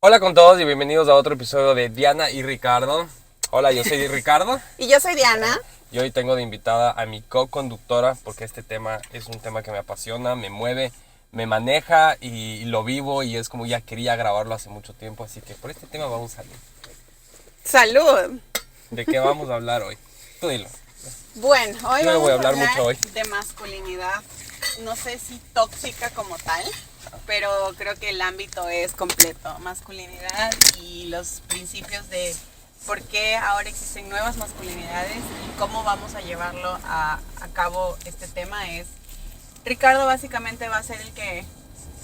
Hola con todos y bienvenidos a otro episodio de Diana y Ricardo. Hola, yo soy Ricardo. Y yo soy Diana. Y hoy tengo de invitada a mi co-conductora porque este tema es un tema que me apasiona, me mueve, me maneja y lo vivo y es como ya quería grabarlo hace mucho tiempo, así que por este tema vamos a salir. ¡Salud! ¿De qué vamos a hablar hoy? Tú dilo. Bueno, hoy Yo no vamos voy a a hablar hablar mucho hoy. de masculinidad. No sé si tóxica como tal, pero creo que el ámbito es completo. Masculinidad y los principios de por qué ahora existen nuevas masculinidades y cómo vamos a llevarlo a cabo este tema es... Ricardo básicamente va a ser el que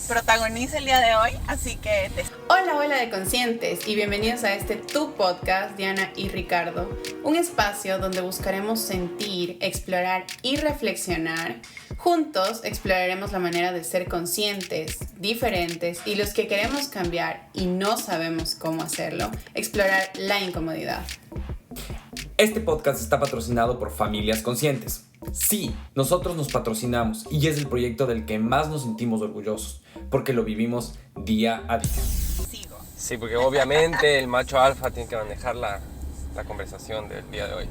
protagoniza el día de hoy, así que... Hola de conscientes y bienvenidos a este Tu Podcast, Diana y Ricardo. Un espacio donde buscaremos sentir, explorar y reflexionar. Juntos exploraremos la manera de ser conscientes, diferentes y los que queremos cambiar y no sabemos cómo hacerlo, explorar la incomodidad. Este podcast está patrocinado por Familias Conscientes. Sí, nosotros nos patrocinamos y es el proyecto del que más nos sentimos orgullosos, porque lo vivimos día a día. Sigo. Sí, porque obviamente el macho alfa tiene que manejar la conversación del día de hoy.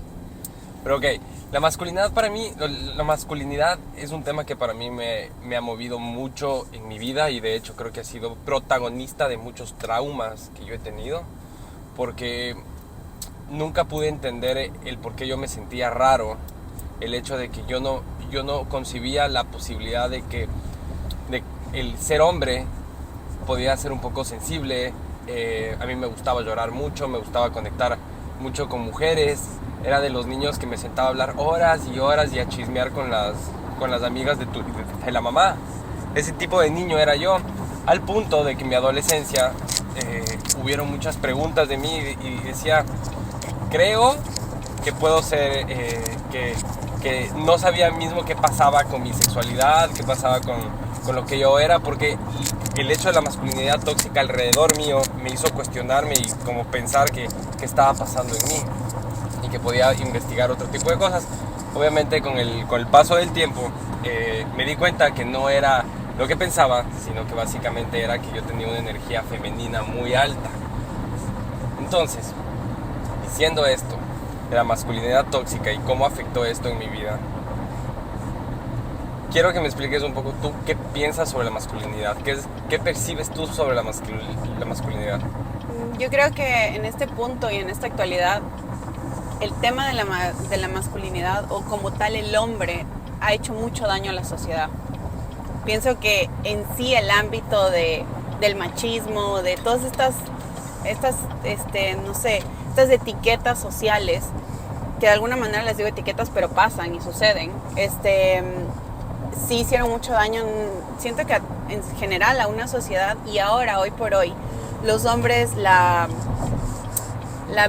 Pero ok, la masculinidad para mí, la masculinidad es un tema que para mí me ha movido mucho en mi vida y de hecho creo que ha sido protagonista de muchos traumas que yo he tenido, porque nunca pude entender el por qué yo me sentía raro, el hecho de que yo no concebía la posibilidad de que el ser hombre podía ser un poco sensible. A mí me gustaba llorar mucho, me gustaba conectar mucho con mujeres. Era de los niños que me sentaba a hablar horas y horas y a chismear con las amigas de la mamá. Ese tipo de niño era yo, al punto de que en mi adolescencia hubieron muchas preguntas de mí y decía, creo que puedo ser, que no sabía mismo qué pasaba con mi sexualidad, qué pasaba con lo que yo era, porque el hecho de la masculinidad tóxica alrededor mío me hizo cuestionarme y como pensar que estaba pasando en mí y que podía investigar otro tipo de cosas. Obviamente con el paso del tiempo me di cuenta que no era lo que pensaba, sino que básicamente era que yo tenía una energía femenina muy alta. Entonces, diciendo esto de la masculinidad tóxica y cómo afectó esto en mi vida, quiero que me expliques un poco tú qué piensas sobre la masculinidad, qué percibes tú sobre la masculinidad. Yo creo que en este punto y en esta actualidad el tema de la masculinidad o como tal el hombre ha hecho mucho daño a la sociedad. Pienso que en sí el ámbito del machismo, de todas estas etiquetas sociales, que de alguna manera les digo etiquetas, pero pasan y suceden, sí hicieron mucho daño, siento que en general a una sociedad, y ahora, hoy por hoy, los hombres la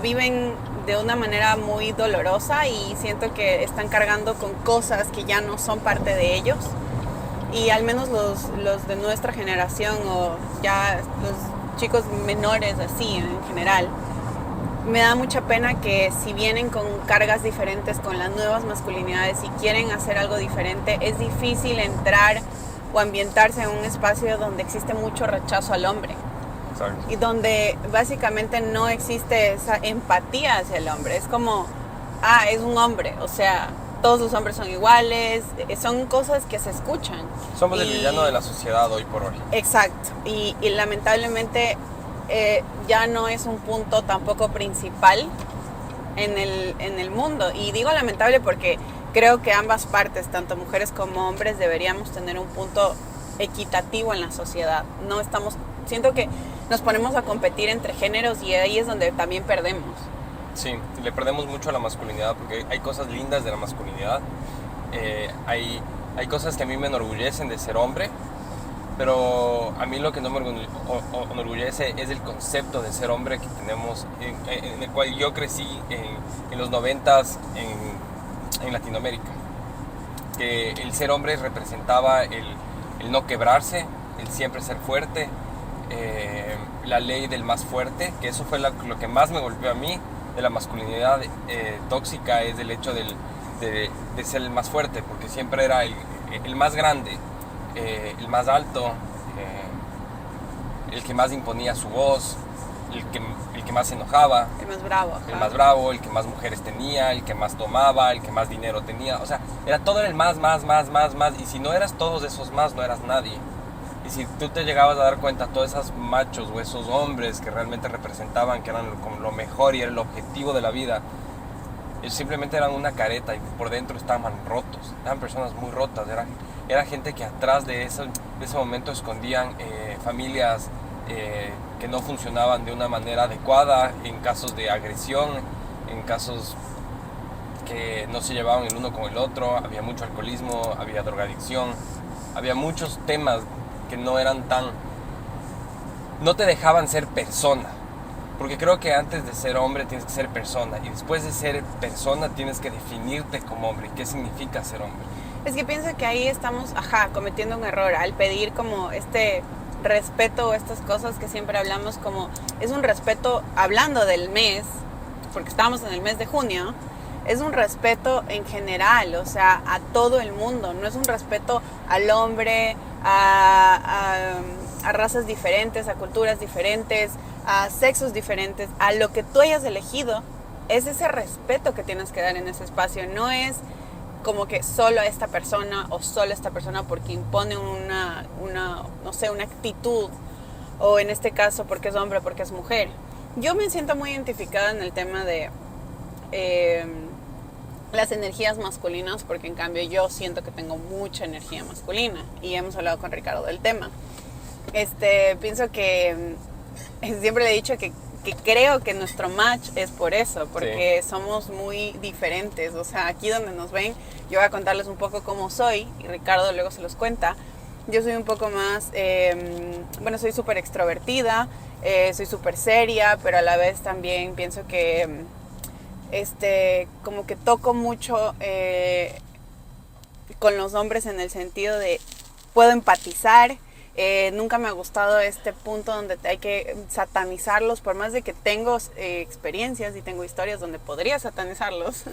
viven de una manera muy dolorosa y siento que están cargando con cosas que ya no son parte de ellos. Y al menos los de nuestra generación o ya los chicos menores así en general, me da mucha pena que si vienen con cargas diferentes, con las nuevas masculinidades y quieren hacer algo diferente, es difícil entrar o ambientarse en un espacio donde existe mucho rechazo al hombre. Y donde básicamente no existe esa empatía hacia el hombre. Es como, es un hombre, o sea, todos los hombres son iguales, son cosas que se escuchan. Somos el villano de la sociedad hoy por hoy. Exacto, y lamentablemente ya no es un punto tampoco principal en el mundo. Y digo lamentable porque creo que ambas partes, tanto mujeres como hombres, deberíamos tener un punto equitativo en la sociedad. Siento que nos ponemos a competir entre géneros y ahí es donde también perdemos. Sí, le perdemos mucho a la masculinidad porque hay cosas lindas de la masculinidad. Hay cosas que a mí me enorgullecen de ser hombre, pero a mí lo que no me enorgullece es el concepto de ser hombre que tenemos, en el cual yo crecí en los 90s en Latinoamérica. Que el ser hombre representaba el no quebrarse, el siempre ser fuerte, la ley del más fuerte, que eso fue lo que más me golpeó a mí de la masculinidad tóxica, es el hecho de ser el más fuerte, porque siempre era el más grande, el más alto, el que más imponía su voz, el que más se enojaba, El más bravo. el más bravo, el que más mujeres tenía, el que más tomaba, el que más dinero tenía. O sea, todo era el más. Y si no eras todos esos más, no eras nadie. Y si tú te llegabas a dar cuenta, todos esos machos o esos hombres que realmente representaban, que eran como lo mejor y era el objetivo de la vida, ellos simplemente eran una careta y por dentro estaban rotos. Eran personas muy rotas. Era gente que atrás de ese momento escondían familias que no funcionaban de una manera adecuada, en casos de agresión, en casos que no se llevaban el uno con el otro. Había mucho alcoholismo, había drogadicción, había muchos temas que no te dejaban ser persona. Porque creo que antes de ser hombre tienes que ser persona, y después de ser persona tienes que definirte como hombre. ¿Qué significa ser hombre? Es que pienso que ahí estamos, cometiendo un error al pedir como este respeto o estas cosas que siempre hablamos, como es un respeto hablando del mes, porque estamos en el mes de junio, es un respeto en general, o sea, a todo el mundo, no es un respeto al hombre, a razas diferentes, a culturas diferentes, a sexos diferentes, a lo que tú hayas elegido. Es ese respeto que tienes que dar en ese espacio, no es como que solo a esta persona o solo a esta persona porque impone una actitud, o en este caso porque es hombre o porque es mujer. Yo me siento muy identificada en el tema de las energías masculinas, porque en cambio yo siento que tengo mucha energía masculina y hemos hablado con Ricardo del tema. Pienso que siempre le he dicho que creo que nuestro match es por eso, porque somos muy diferentes. O sea, aquí donde nos ven, yo voy a contarles un poco cómo soy y Ricardo luego se los cuenta. Yo soy un poco más, soy súper extrovertida, soy súper seria, pero a la vez también pienso que como que toco mucho con los hombres en el sentido de puedo empatizar. Nunca me ha gustado este punto donde hay que satanizarlos, por más de que tengo experiencias y tengo historias donde podría satanizarlos.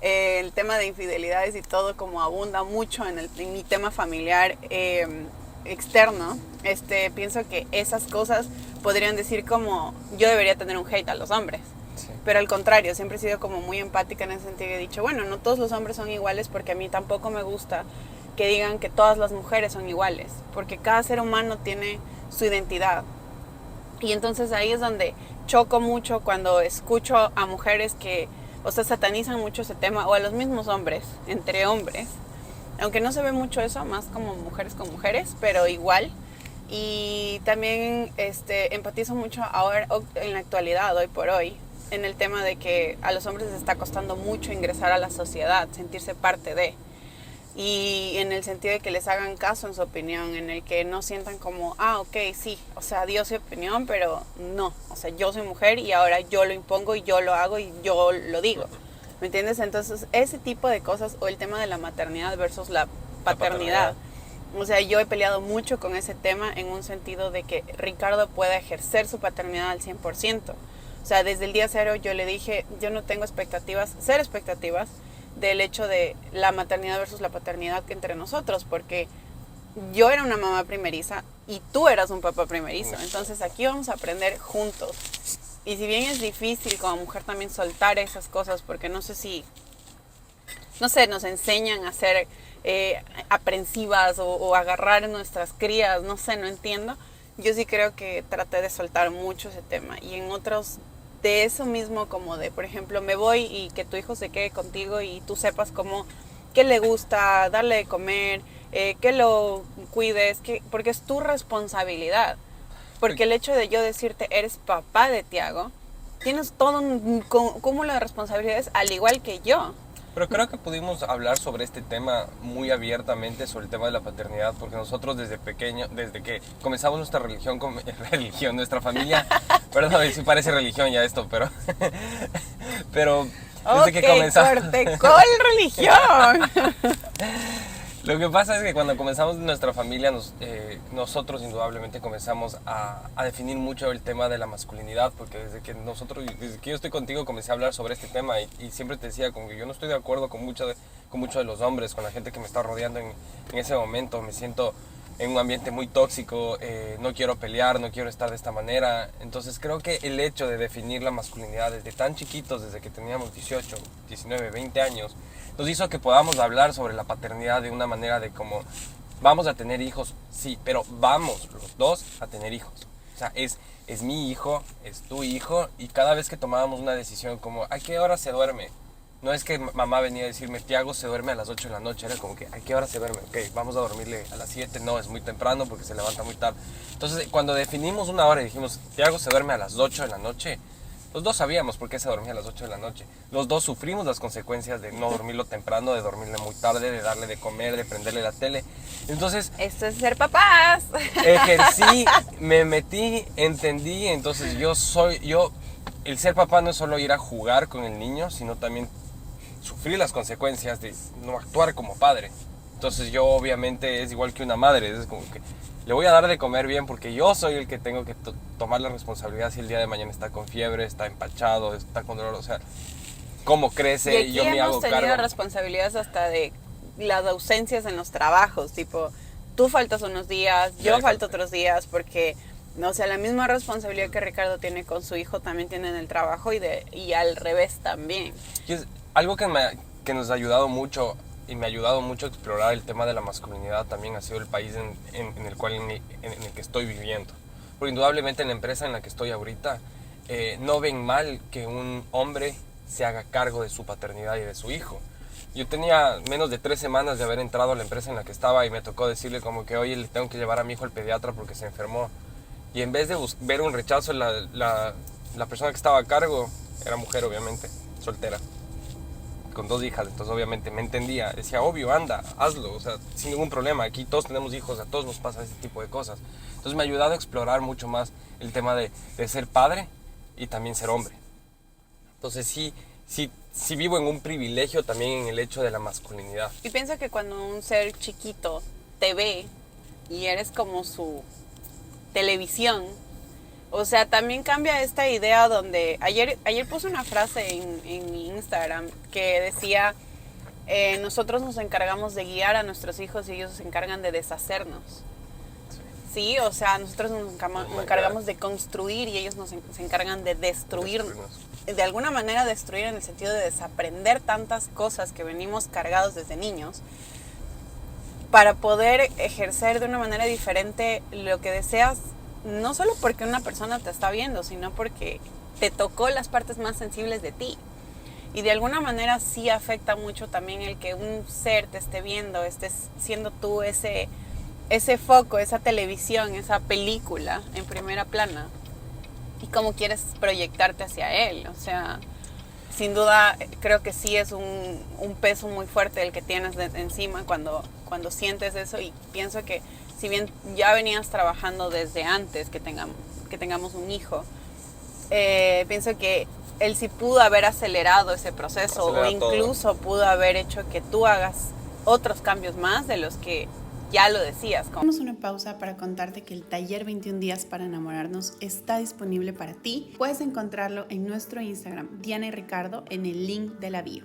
El tema de infidelidades y todo como abunda mucho en mi tema familiar externo. Pienso que esas cosas podrían decir como yo debería tener un hate a los hombres. Sí. Pero al contrario, siempre he sido como muy empática en ese sentido. He dicho, bueno, no todos los hombres son iguales, porque a mí tampoco me gusta que digan que todas las mujeres son iguales, porque cada ser humano tiene su identidad. Y entonces ahí es donde choco mucho cuando escucho a mujeres que, satanizan mucho ese tema, o a los mismos hombres, entre hombres, aunque no se ve mucho eso, más como mujeres con mujeres, pero igual. Y también empatizo mucho ahora, en la actualidad, hoy por hoy, en el tema de que a los hombres les está costando mucho ingresar a la sociedad, sentirse parte de. Y en el sentido de que les hagan caso en su opinión, en el que no sientan como, ok, sí, dio su opinión, pero no, yo soy mujer y ahora yo lo impongo y yo lo hago y yo lo digo, ¿me entiendes? Entonces, ese tipo de cosas, o el tema de la maternidad versus la paternidad. Yo he peleado mucho con ese tema en un sentido de que Ricardo pueda ejercer su paternidad al 100%. Desde el día cero yo le dije, yo no tengo expectativas del hecho de la maternidad versus la paternidad entre nosotros, porque yo era una mamá primeriza y tú eras un papá primerizo. Entonces aquí vamos a aprender juntos. Y si bien es difícil como mujer también soltar esas cosas, porque nos enseñan a ser aprensivas o agarrar nuestras crías, no entiendo. Yo sí creo que traté de soltar mucho ese tema. Y en otros, de eso mismo, como de, por ejemplo, me voy y que tu hijo se quede contigo y tú sepas qué le gusta, darle de comer, que lo cuides, porque es tu responsabilidad. Porque el hecho de yo decirte, eres papá de Tiago, tienes todo un cúmulo de responsabilidades al igual que yo. Pero creo que pudimos hablar sobre este tema muy abiertamente, sobre el tema de la paternidad, porque nosotros desde pequeño, desde que comenzamos nuestra nuestra familia, perdón, sí parece religión ya esto, pero desde que comenzamos... ¿Cuál religión? Lo que pasa es que cuando comenzamos nuestra familia, nosotros indudablemente comenzamos a definir mucho el tema de la masculinidad, porque desde que yo estoy contigo comencé a hablar sobre este tema y siempre te decía como que yo no estoy de acuerdo con muchos de los hombres, con la gente que me está rodeando en ese momento. Me siento en un ambiente muy tóxico, no quiero pelear, no quiero estar de esta manera. Entonces creo que el hecho de definir la masculinidad desde tan chiquitos, desde que teníamos 18, 19, 20 años, nos hizo que podamos hablar sobre la paternidad de una manera de como, vamos a tener hijos, sí, pero vamos los dos a tener hijos. O sea, es mi hijo, es tu hijo, y cada vez que tomábamos una decisión como, ¿a qué hora se duerme? No es que mamá venía a decirme, Tiago se duerme a las 8 de la noche, era como que, ¿a qué hora se duerme? Ok, vamos a dormirle a las 7, no, es muy temprano porque se levanta muy tarde. Entonces, cuando definimos una hora y dijimos, Tiago se duerme a las 8 de la noche, los dos sabíamos por qué se dormía a las 8 de la noche. Los dos sufrimos las consecuencias de no dormirlo temprano, de dormirle muy tarde, de darle de comer, de prenderle la tele. Entonces, esto es ser papás. ejercí, me metí, entendí, entonces el ser papá no es solo ir a jugar con el niño, sino también sufrir las consecuencias de no actuar como padre. Entonces yo obviamente es igual que una madre, es como que le voy a dar de comer bien porque yo soy el que tengo que tomar la responsabilidad si el día de mañana está con fiebre, está empachado, está con dolor, o sea, cómo crece y yo me hago cargo. Hemos tenido responsabilidades hasta de las ausencias en los trabajos, tipo, tú faltas unos días, yo falto otros días, porque, o sea, la misma responsabilidad que Ricardo tiene con su hijo también tiene en el trabajo y al revés también. Y es algo que nos ha ayudado mucho y me ha ayudado mucho a explorar el tema de la masculinidad también ha sido el país en el que estoy viviendo. Porque indudablemente en la empresa en la que estoy ahorita no ven mal que un hombre se haga cargo de su paternidad y de su hijo. Yo tenía menos de 3 semanas de haber entrado a la empresa en la que estaba y me tocó decirle como que, oye, le tengo que llevar a mi hijo al pediatra porque se enfermó. Y en vez de ver un rechazo, la persona que estaba a cargo era mujer, obviamente, soltera, con 2 hijas, entonces obviamente me entendía. Decía, obvio, anda, hazlo, o sea, sin ningún problema. Aquí todos tenemos hijos, a todos nos pasa ese tipo de cosas. Entonces me ha ayudado a explorar mucho más el tema de ser padre y también ser hombre. Entonces sí vivo en un privilegio también en el hecho de la masculinidad. Y pienso que cuando un ser chiquito te ve y eres como su televisión, o sea, también cambia esta idea donde ayer puse una frase en mi Instagram que decía, nosotros nos encargamos de guiar a nuestros hijos y ellos se encargan de deshacernos. Sí, o sea, nosotros nos encargamos de construir y ellos se encargan de destruirnos. De alguna manera destruir en el sentido de desaprender tantas cosas que venimos cargados desde niños para poder ejercer de una manera diferente lo que deseas, no solo porque una persona te está viendo, sino porque te tocó las partes más sensibles de ti. Y de alguna manera sí afecta mucho también el que un ser te esté viendo, estés siendo tú ese foco, esa televisión, esa película en primera plana. Y cómo quieres proyectarte hacia él. O sea, sin duda creo que sí es un peso muy fuerte el que tienes encima cuando sientes eso. Y pienso que si bien ya venías trabajando desde antes que tengamos un hijo, pienso que él sí pudo haber acelerado ese proceso o incluso pudo haber hecho que tú hagas otros cambios más de los que ya lo decías. Hacemos una pausa para contarte que el taller 21 días para enamorarnos está disponible para ti. Puedes encontrarlo en nuestro Instagram, Diana y Ricardo, en el link de la bio.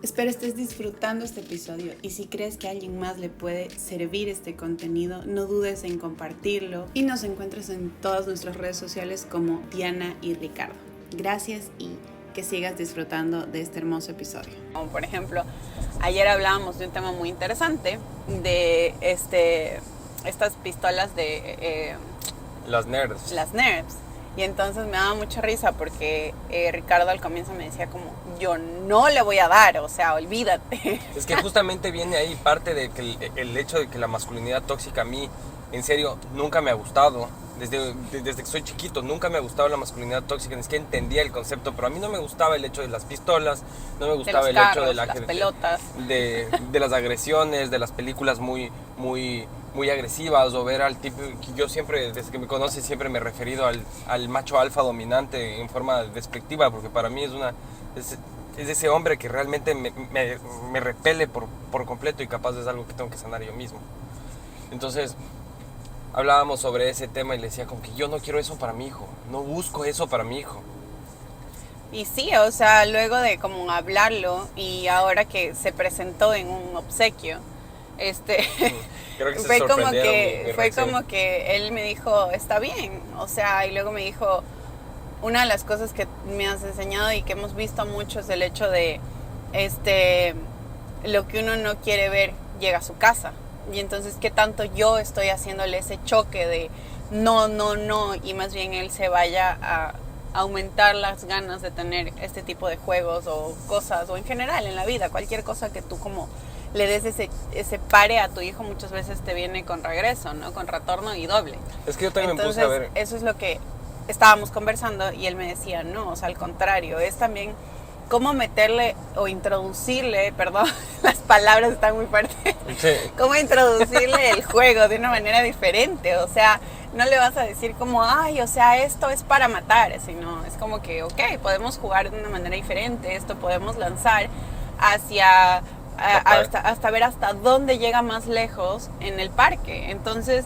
Espero estés disfrutando este episodio y si crees que a alguien más le puede servir este contenido, no dudes en compartirlo y nos encuentras en todas nuestras redes sociales como Diana y Ricardo. Gracias y que sigas disfrutando de este hermoso episodio. Como por ejemplo, ayer hablábamos de un tema muy interesante de estas pistolas de las nerds. Las nerds. Y entonces me daba mucha risa porque Ricardo al comienzo me decía como, yo no le voy a dar, o sea, olvídate. Es que justamente viene ahí parte de que el hecho de que la masculinidad tóxica a mí, en serio, nunca me ha gustado. Desde que soy chiquito, nunca me ha gustado la masculinidad tóxica, es que entendía el concepto, pero a mí no me gustaba el hecho de las pistolas, no me gustaba el hecho de las pelotas, de las agresiones, de las películas muy agresivas, o ver al tipo, yo siempre, desde que me conoces, siempre me he referido al macho alfa dominante en forma despectiva, porque para mí es ese hombre que realmente me repele por completo y capaz es algo que tengo que sanar yo mismo. Entonces hablábamos sobre ese tema y le decía como que yo no quiero eso para mi hijo, no busco eso para mi hijo. Y sí, o sea, luego de como hablarlo y ahora que se presentó en un obsequio, Creo que se fue como sorprendieron que mi fue reacción. como que él me dijo, está bien, o sea, y luego me dijo, una de las cosas que me has enseñado y que hemos visto mucho es el hecho de, lo que uno no quiere ver llega a su casa, y entonces qué tanto yo estoy haciéndole ese choque de no, no, no, y más bien él se vaya a aumentar las ganas de tener este tipo de juegos o cosas, o en general en la vida, cualquier cosa que tú como le des ese pare a tu hijo, muchas veces te viene con regreso, ¿no? Con retorno y doble. Es que yo también Entonces, me puse a ver. eso es lo que estábamos conversando y él me decía, no, o sea, al contrario, es también cómo meterle o introducirle, perdón, las palabras están muy fuertes, Sí. cómo introducirle el juego de una manera diferente, o sea, no le vas a decir como, ay, o sea, esto es para matar, sino es como que, ok, podemos jugar de una manera diferente, esto podemos lanzar hacia, hasta ver hasta dónde llega más lejos en el parque, entonces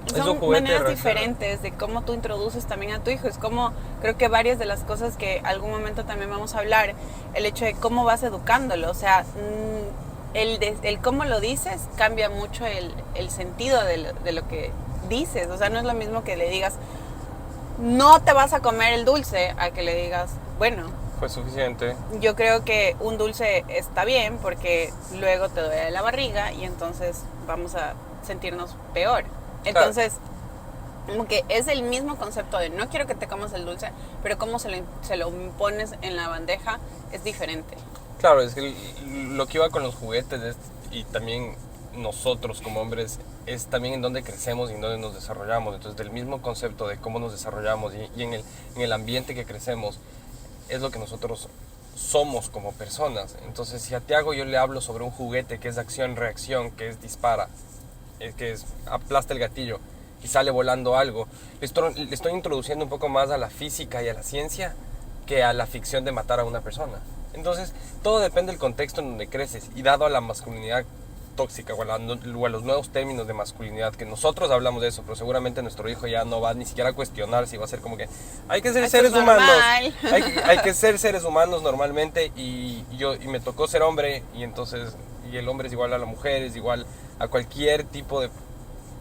son maneras diferentes de cómo tú introduces también a tu hijo. Es como, creo que varias de las cosas que algún momento también vamos a hablar, el hecho de cómo vas educándolo, o sea, el cómo lo dices cambia mucho el sentido de lo que dices, o sea, no es lo mismo que le digas, no te vas a comer el dulce, a que le digas, bueno, Fue suficiente. yo creo que un dulce está bien porque luego te duele la barriga y entonces vamos a sentirnos peor. Entonces, como que es el mismo concepto de no quiero que te comas el dulce, pero cómo se lo pones en la bandeja es diferente. Claro, es que lo que iba con los juguetes y también nosotros como hombres es también en dónde crecemos y en dónde nos desarrollamos. Entonces, del mismo concepto de cómo nos desarrollamos y en el ambiente que crecemos es lo que nosotros somos como personas. Entonces, si a Tiago yo le hablo sobre un juguete que es acción-reacción, que es dispara, que es aplasta el gatillo y sale volando algo, le estoy introduciendo un poco más a la física y a la ciencia que a la ficción de matar a una persona. Entonces, todo depende del contexto en donde creces y dado a la masculinidad tóxica o a los nuevos términos de masculinidad, que nosotros hablamos de eso, pero seguramente nuestro hijo ya no va ni siquiera a cuestionar si va a ser como que hay que ser Esto seres es humanos, normal. hay que ser seres humanos normalmente y me tocó ser hombre y entonces y el hombre es igual a la mujer, es igual a cualquier tipo de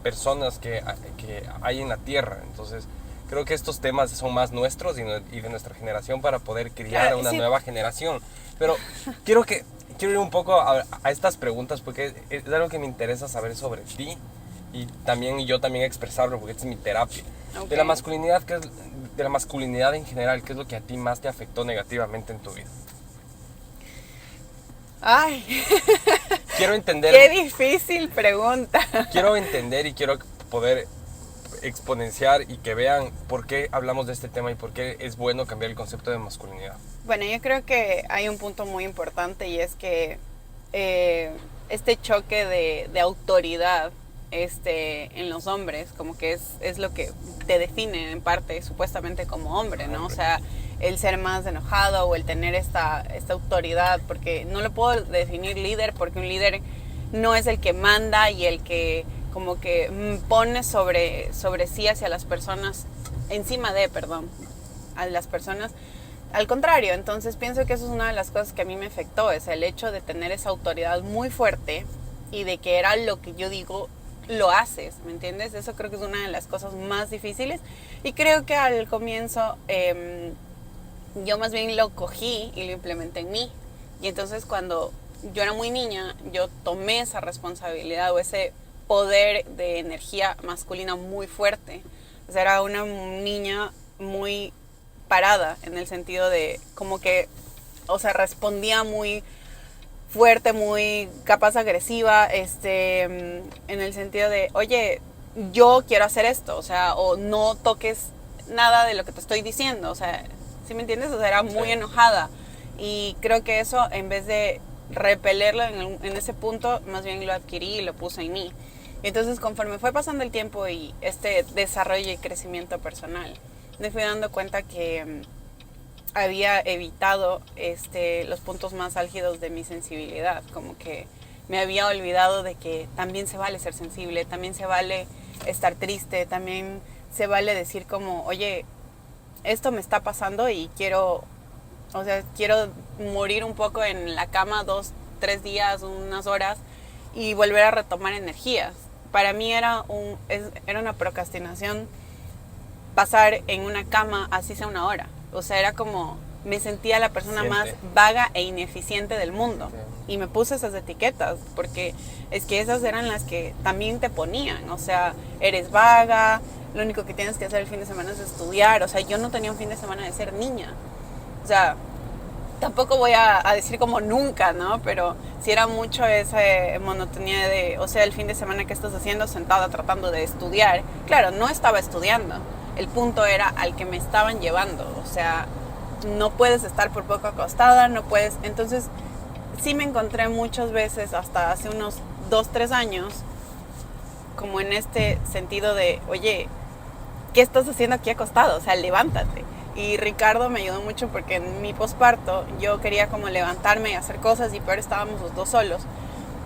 personas que hay en la tierra. Entonces creo que estos temas son más nuestros y de nuestra generación para poder criar Claro, a una sí. nueva generación. Pero quiero ir un poco a estas preguntas porque es algo que me interesa saber sobre ti y yo también expresarlo porque esta es mi terapia. Ok. De la masculinidad en general, ¿qué es lo que a ti más te afectó negativamente en tu vida? Ay, Quiero entender. qué difícil pregunta. Quiero entender y quiero poder exponenciar y que vean por qué hablamos de este tema y por qué es bueno cambiar el concepto de masculinidad. Bueno, yo creo que hay un punto muy importante y es que este choque de autoridad en los hombres como que es lo que te define en parte supuestamente como hombre, ¿no? O sea, el ser más enojado o el tener esta autoridad, porque no lo puedo definir líder porque un líder no es el que manda y el que como que pone sobre sí hacia las personas, a las personas. Al contrario, entonces pienso que eso es una de las cosas que a mí me afectó, es el hecho de tener esa autoridad muy fuerte y de que era lo que yo digo, lo haces, ¿me entiendes? Eso creo que es una de las cosas más difíciles y creo que al comienzo yo más bien lo cogí y lo implementé en mí. Y entonces cuando yo era muy niña, yo tomé esa responsabilidad o ese poder de energía masculina muy fuerte. O sea, era una niña muy parada en el sentido de como que, o sea, respondía muy fuerte, muy capaz agresiva, en el sentido de, oye, yo quiero hacer esto, o sea, o no toques nada de lo que te estoy diciendo, o sea, ¿sí me entiendes? O sea, era muy enojada y creo que eso en vez de repelerlo en ese punto, más bien lo adquirí y lo puse en mí. Y entonces conforme fue pasando el tiempo y este desarrollo y crecimiento personal, me fui dando cuenta que había evitado los puntos más álgidos de mi sensibilidad, como que me había olvidado de que también se vale ser sensible, también se vale estar triste, también se vale decir como, oye, esto me está pasando y quiero morir un poco en la cama 2, 3 días, unas horas y volver a retomar energías. Para mí era una procrastinación pasar en una cama así sea una hora. O sea, era como, me sentía la persona más vaga e ineficiente del mundo. Y me puse esas etiquetas, porque es que esas eran las que también te ponían. O sea, eres vaga, lo único que tienes que hacer el fin de semana es estudiar. O sea, yo no tenía un fin de semana de ser niña. O sea, tampoco voy a decir como nunca, ¿no? Pero sí era mucho esa monotonía de, o sea, el fin de semana que estás haciendo sentada tratando de estudiar. Claro, no estaba estudiando. El punto era al que me estaban llevando. O sea, no puedes estar por poco acostada, no puedes. Entonces, sí me encontré muchas veces, hasta hace unos 2-3 años, como en este sentido de, oye, ¿qué estás haciendo aquí acostado? O sea, levántate. Y Ricardo me ayudó mucho porque en mi posparto yo quería como levantarme y hacer cosas, y peor estábamos los dos solos.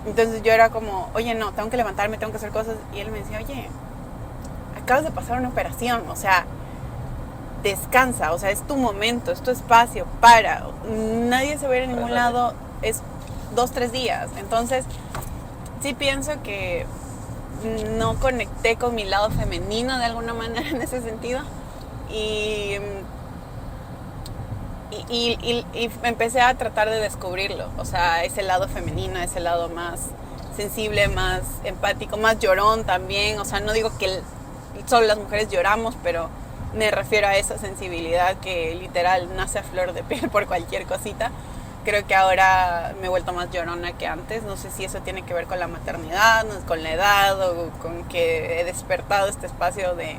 Entonces yo era como, oye, no, tengo que levantarme, tengo que hacer cosas. Y él me decía, oye, acabas de pasar una operación, o sea, descansa, o sea, es tu momento, es tu espacio, para. Nadie se va a ir a ningún lado, es 2-3 días. Entonces, sí pienso que no conecté con mi lado femenino de alguna manera en ese sentido. Y empecé a tratar de descubrirlo, o sea, ese lado femenino, ese lado más sensible, más empático, más llorón también. O sea, no digo que solo las mujeres lloramos, pero me refiero a esa sensibilidad que literal nace a flor de piel por cualquier cosita. Creo que ahora me he vuelto más llorona que antes. No sé si eso tiene que ver con la maternidad, con la edad, o con que he despertado este espacio de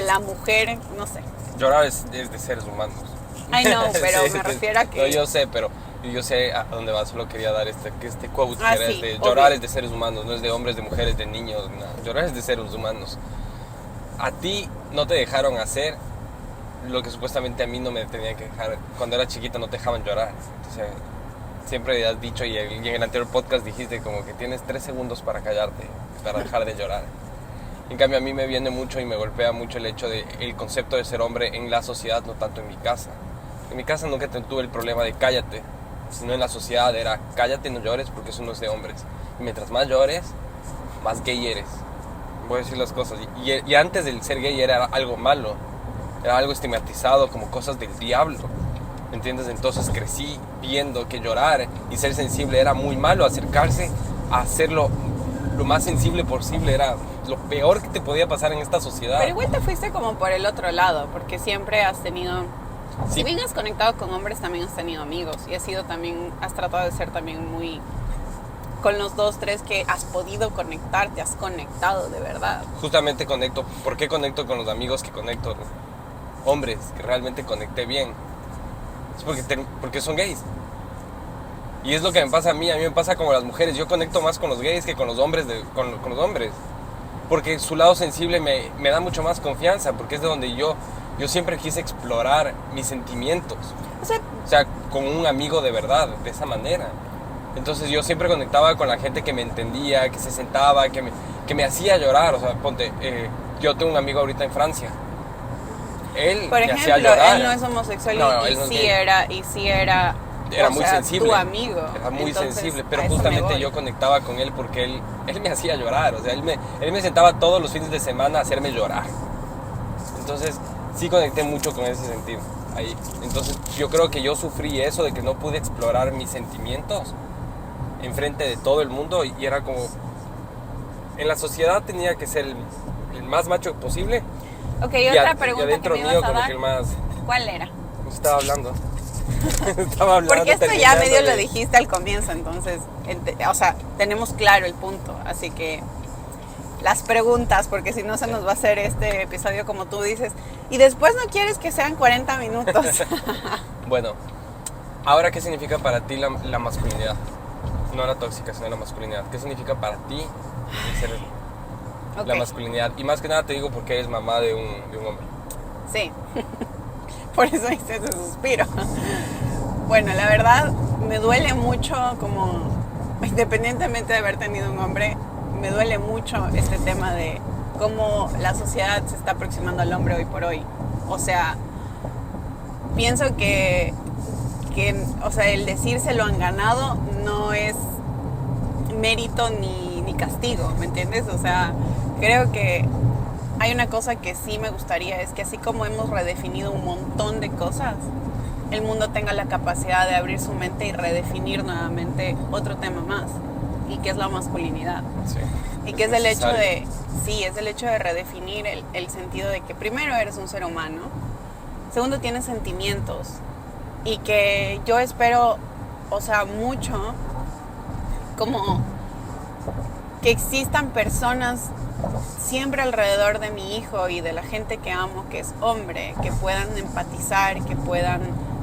la mujer, no sé. Llorar es de seres humanos. Ay, no, pero sí, me refiero a que... No, yo sé, pero yo sé a dónde va. Solo quería dar este quote, que era sí, de llorar es de seres humanos, no es de hombres, de mujeres, de niños, nada. Llorar es de seres humanos. A ti no te dejaron hacer lo que supuestamente a mí no me tenían que dejar. Cuando era chiquita no te dejaban llorar. Entonces, siempre has dicho, y en el anterior podcast dijiste como que tienes 3 segundos para callarte, para dejar de llorar. En cambio, a mí me viene mucho y me golpea mucho el hecho de el concepto de ser hombre en la sociedad, no tanto en mi casa. En mi casa nunca tuve el problema de cállate, sino en la sociedad era cállate, no llores, porque eso no es de hombres. Y mientras más llores, más gay eres. Voy a decir las cosas. Y antes del ser gay era algo malo, era algo estigmatizado, como cosas del diablo. ¿Entiendes? Entonces crecí viendo que llorar y ser sensible era muy malo. Acercarse a hacerlo lo más sensible posible era lo peor que te podía pasar en esta sociedad. Pero igual te fuiste como por el otro lado, porque siempre has tenido... Sí. Si bien has conectado con hombres, también has tenido amigos. Y has tratado de ser también muy... Con los 2-3 que has podido conectar, te has conectado de verdad. Justamente conecto. ¿Por qué conecto con los amigos que conecto? Hombres, que realmente conecté bien. Es porque son gays. Y es lo que me pasa a mí me pasa como las mujeres. Yo conecto más con los gays que con los hombres, con los hombres. Porque su lado sensible me da mucho más confianza, porque es de donde yo siempre quise explorar mis sentimientos. O sea, con un amigo de verdad, de esa manera. Entonces yo siempre conectaba con la gente que me entendía, que se sentaba, que me hacía llorar. O sea, ponte, yo tengo un amigo ahorita en Francia. Él por me ejemplo, hacía llorar. él no es homosexual él no es gay. Era Era muy sensible. Tu amigo. Era muy Entonces, sensible, pero justamente yo conectaba con él porque él me hacía llorar. O sea, él me sentaba todos los fines de semana a hacerme llorar. Entonces, sí conecté mucho con ese sentido ahí. Entonces, yo creo que yo sufrí eso de que no pude explorar mis sentimientos enfrente de todo el mundo, y era como... En la sociedad tenía que ser el más macho posible. Ok, otra pregunta y adentro que me mío ibas a como dar. que el más... ¿Cuál era? Estaba hablando. Estaba hablando. Porque esto ya medio terminándole. lo dijiste al comienzo, entonces, o sea, tenemos claro el punto. Así que las preguntas, porque si no se nos va a hacer este episodio como tú dices. Y después no quieres que sean 40 minutos. Bueno, ahora, ¿qué significa para ti la masculinidad? No la tóxica, sino la masculinidad. ¿Qué significa para ti el ser la masculinidad? Y más que nada te digo porque eres mamá de un hombre. Sí. Por eso hice ese suspiro. Bueno, la verdad me duele mucho, como independientemente de haber tenido un hombre, me duele mucho este tema de cómo la sociedad se está aproximando al hombre hoy por hoy. O sea, pienso que o sea, el decir se lo han ganado no mérito ni castigo, ¿me entiendes? O sea, creo que hay una cosa que sí me gustaría, es que así como hemos redefinido un montón de cosas, el mundo tenga la capacidad de abrir su mente y redefinir nuevamente otro tema más, y que es la masculinidad. Sí. Y que es el hecho de, sí, es el hecho de redefinir el sentido de que primero eres un ser humano, segundo tienes sentimientos, y que yo espero, o sea, mucho, como que existan personas siempre alrededor de mi hijo y de la gente que amo, que es hombre, que puedan empatizar, que puedan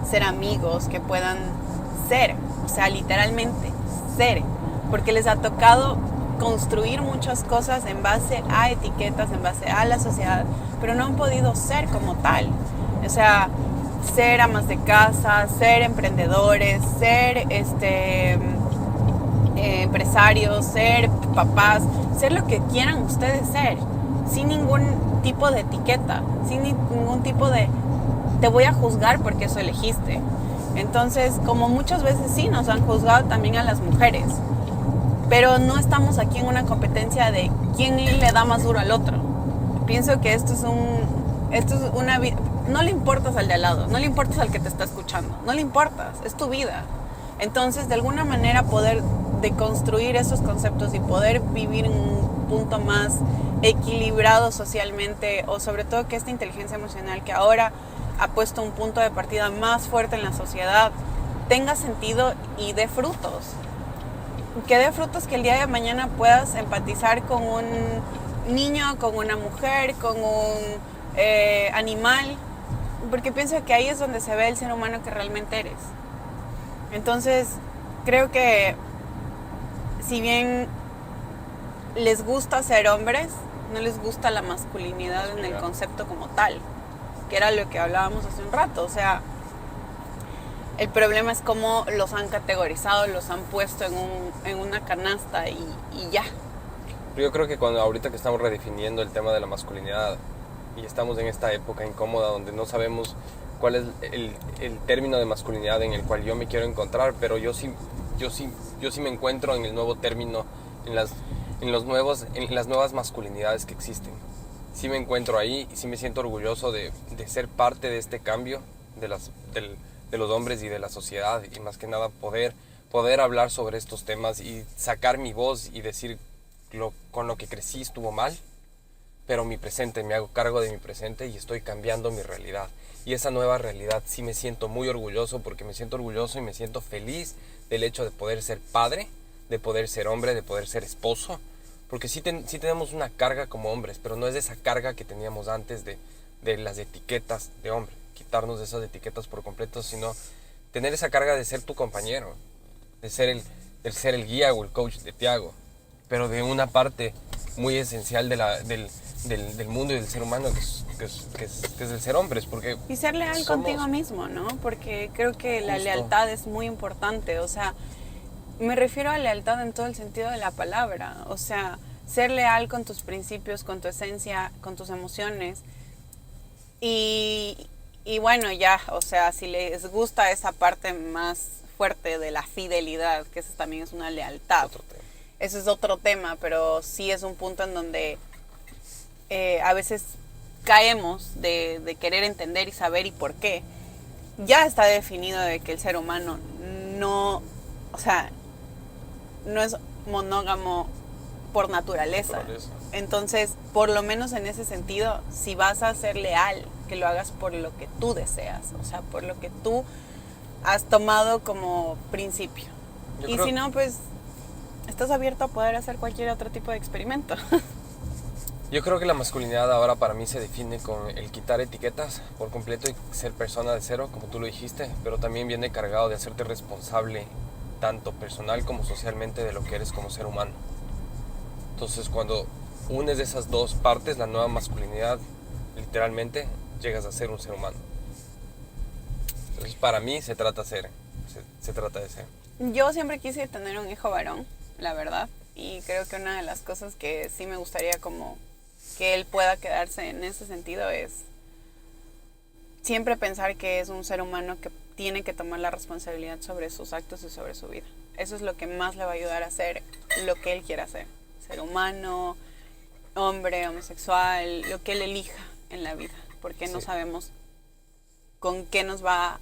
ser amigos, que puedan ser, o sea, literalmente ser, porque les ha tocado construir muchas cosas en base a etiquetas, en base a la sociedad, pero no han podido ser como tal. O sea, ser amas de casa, ser emprendedores, ser empresarios, ser papás, ser lo que quieran ustedes ser, sin ningún tipo de etiqueta, sin ningún tipo de te voy a juzgar porque eso elegiste. Entonces, como muchas veces sí nos han juzgado también a las mujeres, pero no estamos aquí en una competencia de quién le da más duro al otro. Pienso que esto es una vida. No le importas al de al lado, no le importas al que te está escuchando, no le importas, es tu vida. Entonces, de alguna manera poder deconstruir esos conceptos y poder vivir en un punto más equilibrado socialmente, o sobre todo que esta inteligencia emocional que ahora ha puesto un punto de partida más fuerte en la sociedad tenga sentido y dé frutos. Que dé frutos, que el día de mañana puedas empatizar con un niño, con una mujer, con un animal, porque pienso que ahí es donde se ve el ser humano que realmente eres. Entonces, creo que si bien les gusta ser hombres, no les gusta la masculinidad en el concepto como tal, que era lo que hablábamos hace un rato. O sea, el problema es cómo los han categorizado, los han puesto en una canasta y ya. Yo creo que ahorita que estamos redefiniendo el tema de la masculinidad y estamos en esta época incómoda donde no sabemos cuál es el término de masculinidad en el cual yo me quiero encontrar, pero yo sí me encuentro en el nuevo término, en las nuevas masculinidades que existen. Sí me encuentro ahí y sí me siento orgulloso de ser parte de este cambio de los hombres y de la sociedad, y más que nada poder hablar sobre estos temas y sacar mi voz y decir con lo que crecí estuvo mal, pero mi presente, me hago cargo de mi presente y estoy cambiando mi realidad. Y esa nueva realidad sí me siento muy orgulloso, porque me siento orgulloso y me siento feliz del hecho de poder ser padre, de poder ser hombre, de poder ser esposo, porque sí tenemos una carga como hombres, pero no es esa carga que teníamos antes de las etiquetas de hombre, quitarnos de esas etiquetas por completo, sino tener esa carga de ser tu compañero, de ser el guía o el coach de Tiago, pero de una parte muy esencial del mundo y del ser humano que es el ser hombres, porque y ser leal contigo mismo, ¿no? Porque creo que la lealtad es muy importante. O sea, me refiero a lealtad en todo el sentido de la palabra. O sea, ser leal con tus principios, con tu esencia, con tus emociones. Y bueno, ya, o sea, si les gusta esa parte más fuerte de la fidelidad, que eso también es una lealtad. Eso es otro tema, pero sí es un punto en donde a veces caemos de querer entender y saber y por qué. Ya está definido de que el ser humano no es monógamo por naturaleza. Entonces, por lo menos en ese sentido, si vas a ser leal, que lo hagas por lo que tú deseas, o sea, por lo que tú has tomado como principio. Y si no, pues estás abierto a poder hacer cualquier otro tipo de experimento. Yo creo que la masculinidad ahora para mí se define con el quitar etiquetas por completo y ser persona de cero, como tú lo dijiste, pero también viene cargado de hacerte responsable tanto personal como socialmente de lo que eres como ser humano. Entonces, cuando unes esas dos partes, la nueva masculinidad, literalmente llegas a ser un ser humano. Entonces, para mí se trata de ser. Yo siempre quise tener un hijo varón, la verdad, y creo que una de las cosas que sí me gustaría como que él pueda quedarse en ese sentido es siempre pensar que es un ser humano que tiene que tomar la responsabilidad sobre sus actos y sobre su vida. Eso es lo que más le va a ayudar a hacer lo que él quiera hacer. Ser humano, hombre, homosexual, lo que él elija en la vida. Porque no sabemos con qué nos va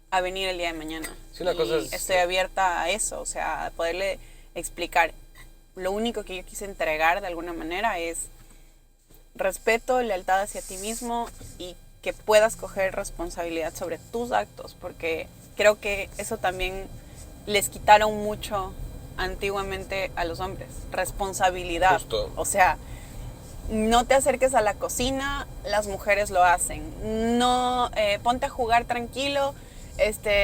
a venir el día de mañana. Sí, una cosa es... Estoy abierta a eso, o sea, a poderle explicar. Lo único que yo quise entregar de alguna manera es respeto, lealtad hacia ti mismo y que puedas coger responsabilidad sobre tus actos, porque creo que eso también les quitaron mucho antiguamente a los hombres, responsabilidad. Justo. O sea, no te acerques a la cocina, las mujeres lo hacen. No, ponte a jugar tranquilo,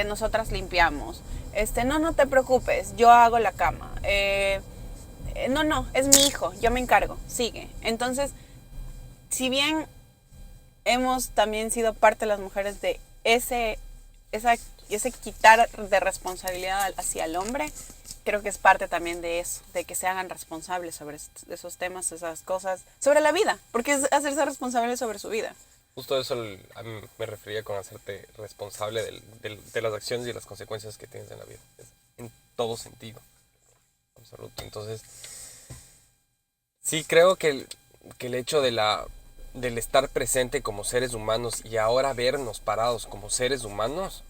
nosotras limpiamos. No te preocupes, yo hago la cama. No, es mi hijo, yo me encargo, sigue. Entonces, si bien hemos también sido parte de las mujeres de ese quitar de responsabilidad hacia el hombre, creo que es parte también de eso, de que se hagan responsables sobre esos temas, esas cosas, sobre la vida, porque es hacerse responsable sobre su vida. Justo eso a mí me refería con hacerte responsable de las acciones y las consecuencias que tienes en la vida. En todo sentido. Absoluto. Entonces, sí creo que el hecho del estar presente como seres humanos y ahora vernos parados como seres humanos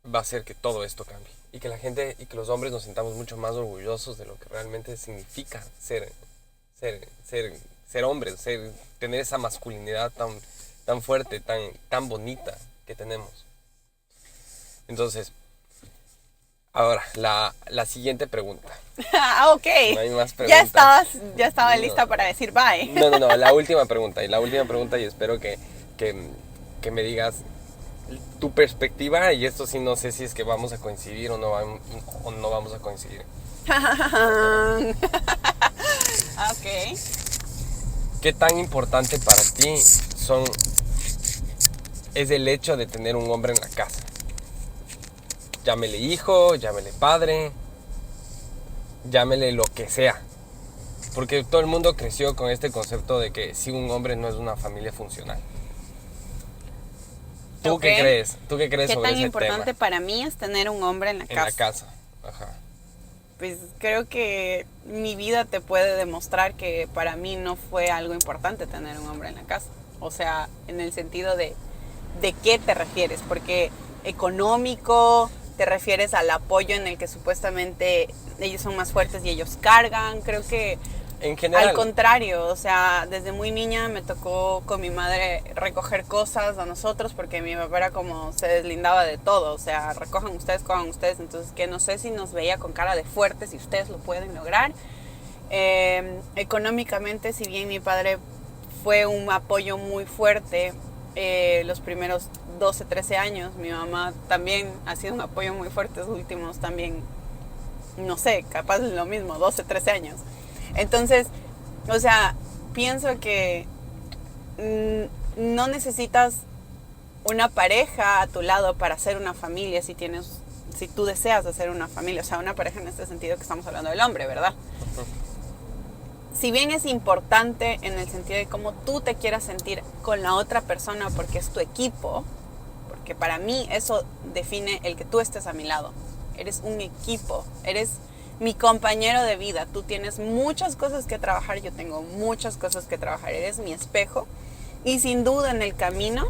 va a hacer que todo esto cambie. Y que la gente y que los hombres nos sintamos mucho más orgullosos de lo que realmente significa ser hombres, tener esa masculinidad tan fuerte, tan bonita que tenemos. Entonces, ahora, la siguiente pregunta. Ok. No hay más preguntas. Ya estaba lista para decir bye. No, la última pregunta. Y espero que me digas tu perspectiva, y esto sí no sé si es que vamos a coincidir o no vamos a coincidir. Ok. ¿Qué tan importante para ti es el hecho de tener un hombre en la casa? Llámele hijo, llámele padre, llámele lo que sea. Porque todo el mundo creció con este concepto de que si un hombre no es una familia funcional. ¿Tú qué crees? ¿Tú qué crees sobre ese tema? ¿Qué tan importante para mí es tener un hombre en la casa? En la casa, ajá. Pues creo que mi vida te puede demostrar que para mí no fue algo importante tener un hombre en la casa. O sea, en el sentido de qué te refieres, porque económico, te refieres al apoyo en el que supuestamente ellos son más fuertes y ellos cargan. Creo que en general, al contrario, o sea, desde muy niña me tocó con mi madre recoger cosas a nosotros porque mi papá era como se deslindaba de todo, o sea, recojan ustedes, cojan ustedes, entonces que no sé si nos veía con cara de fuertes, si ustedes lo pueden lograr. Económicamente, si bien mi padre fue un apoyo muy fuerte los primeros 12, 13 años, mi mamá también ha sido un apoyo muy fuerte los últimos también, no sé, capaz lo mismo, 12, 13 años. Entonces, o sea, pienso que no necesitas una pareja a tu lado para hacer una familia si tú deseas hacer una familia. O sea, una pareja en este sentido que estamos hablando del hombre, ¿verdad? Si bien es importante en el sentido de cómo tú te quieras sentir con la otra persona porque es tu equipo, porque para mí eso define el que tú estés a mi lado. Eres un equipo, eres mi compañero de vida. Tú tienes muchas cosas que trabajar, yo tengo muchas cosas que trabajar. Eres mi espejo y sin duda en el camino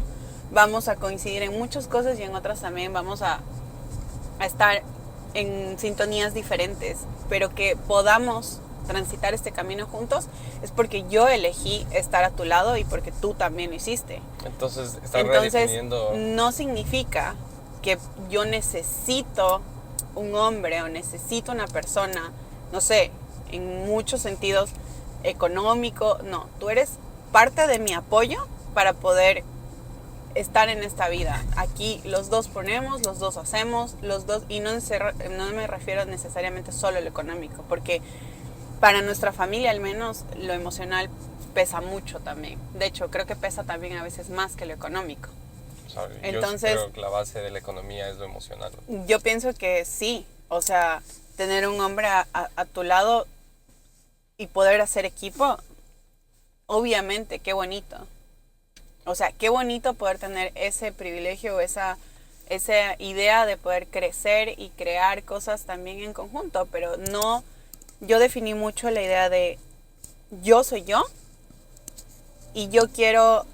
vamos a coincidir en muchas cosas y en otras también vamos a estar en sintonías diferentes, pero que podamos transitar este camino juntos es porque yo elegí estar a tu lado y porque tú también lo hiciste. Entonces redefiniendo... no significa que yo necesito un hombre o necesito una persona, no sé, en muchos sentidos económico. No, tú eres parte de mi apoyo para poder estar en esta vida. Aquí los dos ponemos, los dos hacemos, los dos, y no me refiero necesariamente solo a lo económico, porque para nuestra familia al menos lo emocional pesa mucho también. De hecho, creo que pesa también a veces más que lo económico. Entonces, yo creo que la base de la economía es lo emocional. Yo pienso que sí, o sea, tener un hombre a tu lado y poder hacer equipo, obviamente, qué bonito. O sea, qué bonito poder tener ese privilegio o esa esa idea de poder crecer y crear cosas también en conjunto, pero no, yo definí mucho la idea de yo soy yo y yo quiero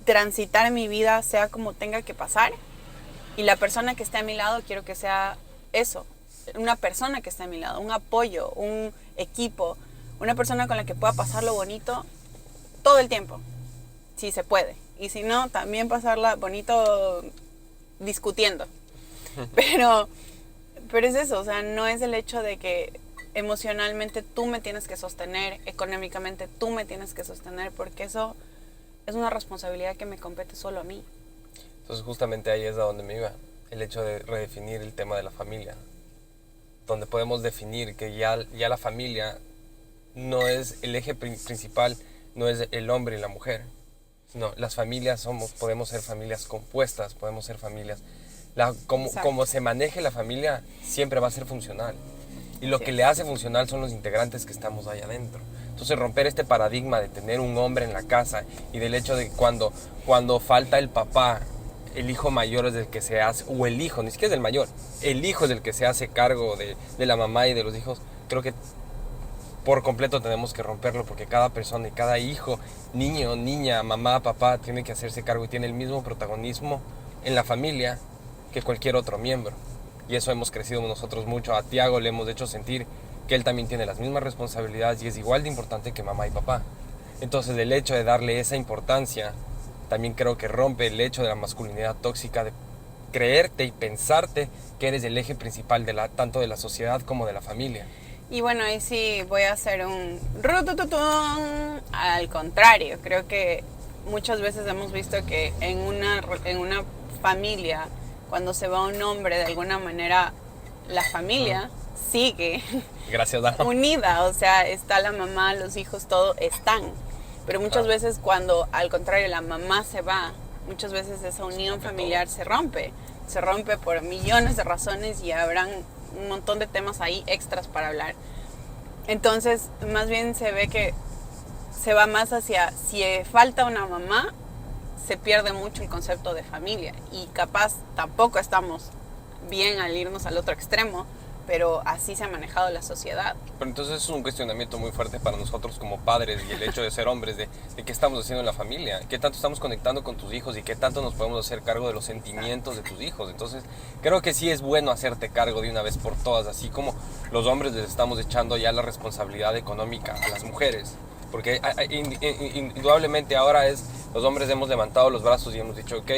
transitar mi vida sea como tenga que pasar, y la persona que esté a mi lado quiero que sea eso, una persona que esté a mi lado, un apoyo, un equipo, una persona con la que pueda pasarlo bonito todo el tiempo, si se puede, y si no, también pasarla bonito discutiendo, pero es eso, o sea, no es el hecho de que emocionalmente tú me tienes que sostener, económicamente tú me tienes que sostener, porque eso es una responsabilidad que me compete solo a mí. Entonces justamente ahí es a donde me iba, el hecho de redefinir el tema de la familia, donde podemos definir que ya la familia no es el eje principal, no es el hombre y la mujer, sino las familias podemos ser familias compuestas, podemos ser familias, como se maneje la familia siempre va a ser funcional, y lo que le hace funcional son los integrantes que estamos ahí adentro. Entonces romper este paradigma de tener un hombre en la casa y del hecho de que cuando falta el papá, el hijo mayor es el que se hace, o el hijo, ni siquiera es el mayor, el hijo es el que se hace cargo de la mamá y de los hijos. Creo que por completo tenemos que romperlo, porque cada persona y cada hijo, niño, niña, mamá, papá, tiene que hacerse cargo y tiene el mismo protagonismo en la familia que cualquier otro miembro. Y eso hemos crecido nosotros mucho. A Tiago le hemos hecho sentir que él también tiene las mismas responsabilidades y es igual de importante que mamá y papá. Entonces el hecho de darle esa importancia también creo que rompe el hecho de la masculinidad tóxica, de creerte y pensarte que eres el eje principal tanto de la sociedad como de la familia. Y bueno, ahí sí voy a hacer un rutututún. Al contrario, creo que muchas veces hemos visto que en una familia, cuando se va un hombre, de alguna manera la familia sigue Gracias, Dana. unida, o sea, está la mamá, los hijos, todo están. Pero muchas veces cuando al contrario la mamá se va, muchas veces esa unión familiar se rompe por millones de razones y habrán un montón de temas ahí extras para hablar. Entonces, más bien se ve que se va más hacia, si falta una mamá, se pierde mucho el concepto de familia, y capaz tampoco estamos bien al irnos al otro extremo, pero así se ha manejado la sociedad. Pero entonces es un cuestionamiento muy fuerte para nosotros como padres, y el hecho de ser hombres, de qué estamos haciendo en la familia, qué tanto estamos conectando con tus hijos y qué tanto nos podemos hacer cargo de los sentimientos de tus hijos. Entonces creo que sí es bueno hacerte cargo de una vez por todas, así como los hombres les estamos echando ya la responsabilidad económica a las mujeres. Porque indudablemente ahora los hombres hemos levantado los brazos y hemos dicho, ok,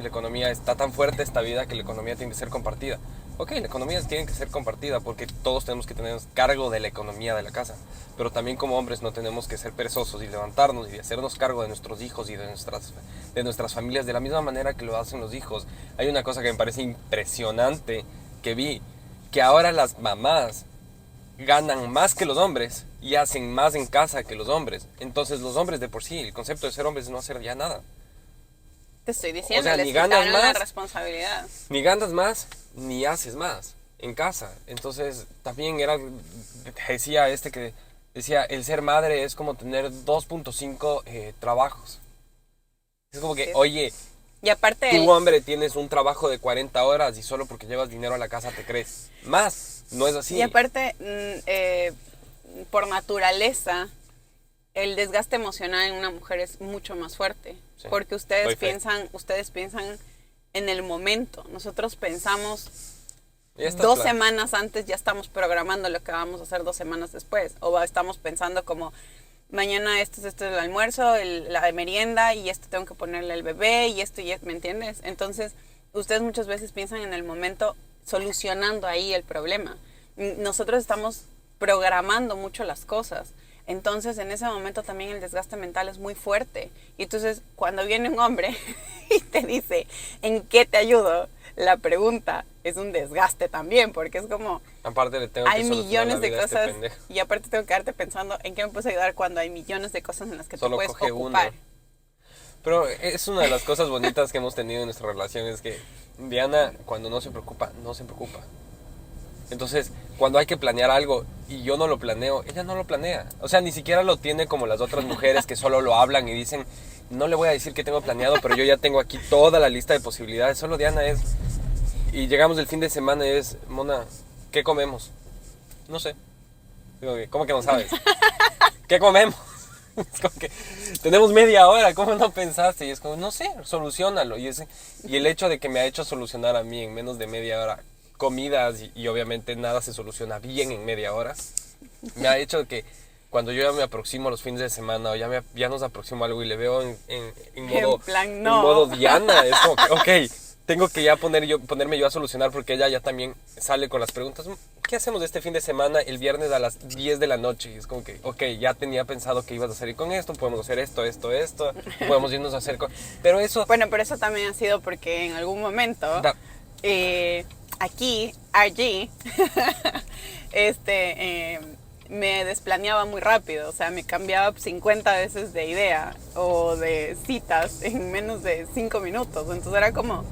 la economía está tan fuerte, esta vida, que la economía tiene que ser compartida. Ok, la economía tiene que ser compartida porque todos tenemos que tener cargo de la economía de la casa. Pero también como hombres no tenemos que ser perezosos y levantarnos y de hacernos cargo de nuestros hijos y de nuestras familias de la misma manera que lo hacen los hijos. Hay una cosa que me parece impresionante que vi, que ahora las mamás ganan más que los hombres y hacen más en casa que los hombres. Entonces los hombres de por sí, el concepto de ser hombres es no hacer ya nada. Te estoy diciendo, o sea, les ni ganas quitaron la más, responsabilidad. ni ganas más, ni haces más en casa. Entonces también decía el ser madre es como tener 2.5 trabajos. Es como que, Sí. oye, Y aparte tú hombre tienes un trabajo de 40 horas y solo porque llevas dinero a la casa te crees más. No es así. Y aparte, por naturaleza, el desgaste emocional en una mujer es mucho más fuerte. Sí, Porque ustedes doy fe. piensan en el momento. Nosotros pensamos Ya estás 2 claro. semanas antes, ya estamos programando lo que vamos a hacer 2 semanas después. O estamos pensando como, mañana esto es el almuerzo, la merienda, y esto tengo que ponerle al bebé, y esto, ¿me entiendes? Entonces, ustedes muchas veces piensan en el momento, solucionando ahí el problema. Nosotros estamos programando mucho las cosas. Entonces, en ese momento también el desgaste mental es muy fuerte. Y entonces, cuando viene un hombre y te dice, ¿en qué te ayudo? La pregunta es un desgaste también, porque es como, Aparte le tengo hay que solucionar millones la de vida a este cosas, pendejo. y aparte tengo que quedarte pensando en qué me puedes ayudar cuando hay millones de cosas en las que Solo tú puedes coge ocupar. uno. Pero es una de las cosas bonitas que hemos tenido en nuestra relación, es que Diana, cuando no se preocupa, no se preocupa. Entonces, cuando hay que planear algo y yo no lo planeo, ella no lo planea. O sea, ni siquiera lo tiene como las otras mujeres que solo lo hablan y dicen, no le voy a decir que tengo planeado, pero yo ya tengo aquí toda la lista de posibilidades. Solo Diana es, Y llegamos del fin de semana y es, Mona, ¿qué comemos? No sé. Digo, ¿cómo que no sabes? ¿Qué comemos? Es como que tenemos media hora, ¿cómo no pensaste? Y es como, no sé, solucionalo. Y el hecho de que me ha hecho solucionar a mí en menos de media hora comidas y obviamente nada se soluciona bien en media hora, me ha hecho que cuando yo ya me aproximo a los fines de semana o ya nos aproximo a algo y le veo en modo Diana, es como que, ok, tengo que ya ponerme yo a solucionar porque ella ya también sale con las preguntas. ¿Qué hacemos este fin de semana el viernes a las 10 de la noche? Y es como que, ok, ya tenía pensado que ibas a salir con esto, podemos hacer esto, podemos irnos a hacer... Pero eso... Bueno, pero eso también ha sido porque en algún momento, aquí, RG, me desplaneaba muy rápido, o sea, me cambiaba 50 veces de idea o de citas en menos de 5 minutos. Entonces era como,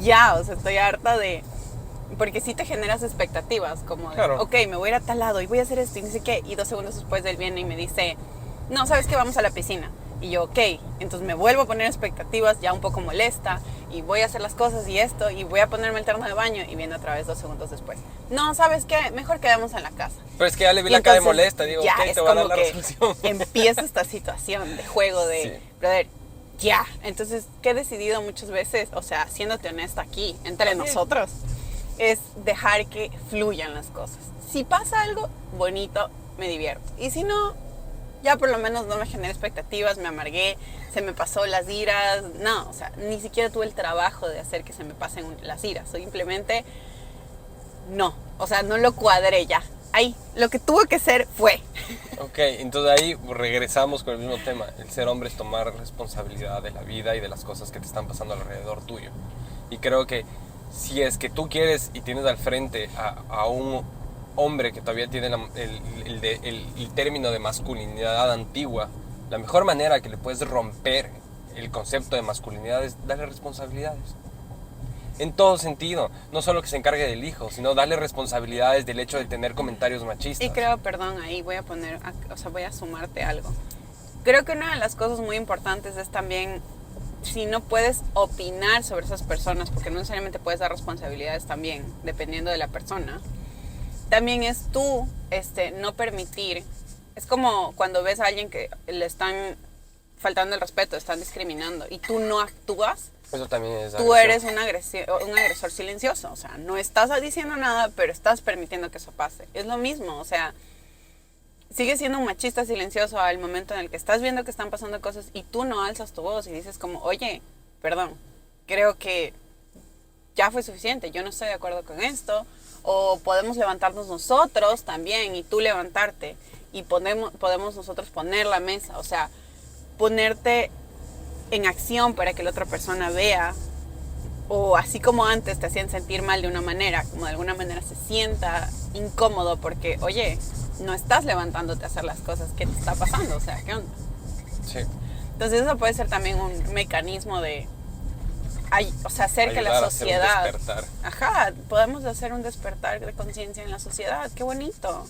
ya, o sea, estoy harta de... Porque sí te generas expectativas, como de, claro. Ok, me voy a ir a tal lado y voy a hacer esto y no sé qué. Y 2 segundos después él viene y me dice, no, ¿sabes qué? Vamos a la piscina. Y yo, ok, entonces me vuelvo a poner expectativas ya un poco molesta y voy a hacer las cosas y esto y voy a ponerme el terno de baño y viene otra vez 2 segundos después. No, ¿sabes qué? Mejor quedemos en la casa. Pero es que ya le vi la cara de molesta, digo, ya, ok, te voy a dar la resolución. Empieza esta situación de juego de, sí. Brother, ya. Entonces, ¿qué he decidido muchas veces? O sea, siéndote honesta aquí, entre nosotros, es dejar que fluyan las cosas. Si pasa algo bonito, me divierto. Y si no, ya por lo menos no me generé expectativas, me amargué, se me pasó las iras. No, o sea, ni siquiera tuve el trabajo de hacer que se me pasen las iras. Simplemente, no. O sea, no lo cuadré ya. Ahí, lo que tuvo que ser fue. Ok, entonces ahí regresamos con el mismo tema. El ser hombre es tomar responsabilidad de la vida y de las cosas que te están pasando alrededor tuyo. Y creo que si es que tú quieres y tienes al frente a un hombre que todavía tiene el término de masculinidad antigua, la mejor manera que le puedes romper el concepto de masculinidad es darle responsabilidades. En todo sentido, no solo que se encargue del hijo, sino darle responsabilidades del hecho de tener comentarios machistas. Y creo, perdón, ahí voy a sumarte algo. Creo que una de las cosas muy importantes es también, si no puedes opinar sobre esas personas, porque no necesariamente puedes dar responsabilidades también, dependiendo de la persona, también es tú no permitir. Es como cuando ves a alguien que le están faltando el respeto, están discriminando, y tú no actúas. Eso también es agresión. Tú eres un agresor silencioso, o sea, no estás diciendo nada, pero estás permitiendo que eso pase. Es lo mismo, o sea, sigues siendo un machista silencioso al momento en el que estás viendo que están pasando cosas y tú no alzas tu voz y dices como, oye, perdón, creo que ya fue suficiente, yo no estoy de acuerdo con esto, o podemos levantarnos nosotros también y tú levantarte y podemos nosotros poner la mesa, o sea, ponerte en acción para que la otra persona vea, o así como antes te hacían sentir mal de una manera, como de alguna manera se sienta incómodo porque, oye, no estás levantándote a hacer las cosas, ¿qué te está pasando? O sea, ¿qué onda? Sí. Entonces eso puede ser también un mecanismo de, hacer que la sociedad... Hacer un despertar. Ajá, podemos hacer un despertar de conciencia en la sociedad, qué bonito.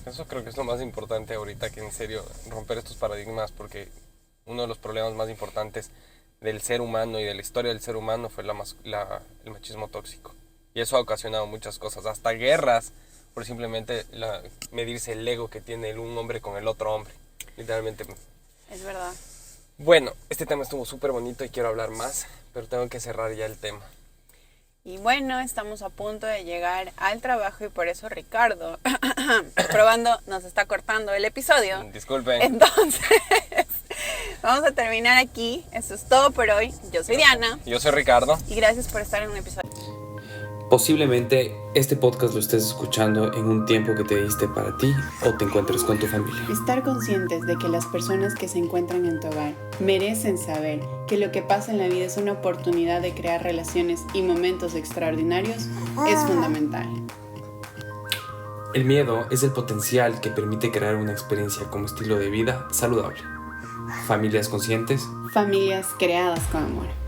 Eso creo que es lo más importante ahorita, que en serio romper estos paradigmas, porque uno de los problemas más importantes del ser humano y de la historia del ser humano fue el machismo tóxico. Y eso ha ocasionado muchas cosas, hasta guerras, por simplemente medirse el ego que tiene un hombre con el otro hombre. Literalmente. Es verdad. Bueno, este tema estuvo súper bonito y quiero hablar más, pero tengo que cerrar ya el tema. Y bueno, estamos a punto de llegar al trabajo y por eso Ricardo, probando, nos está cortando el episodio. Disculpen. Entonces, vamos a terminar aquí. Eso es todo por hoy. Yo soy Diana. Yo soy Ricardo. Y gracias por estar en un episodio. Posiblemente este podcast lo estés escuchando en un tiempo que te diste para ti o te encuentres con tu familia. Estar conscientes de que las personas que se encuentran en tu hogar merecen saber que lo que pasa en la vida es una oportunidad de crear relaciones y momentos extraordinarios es fundamental. El miedo es el potencial que permite crear una experiencia como estilo de vida saludable. Familias conscientes. Familias creadas con amor.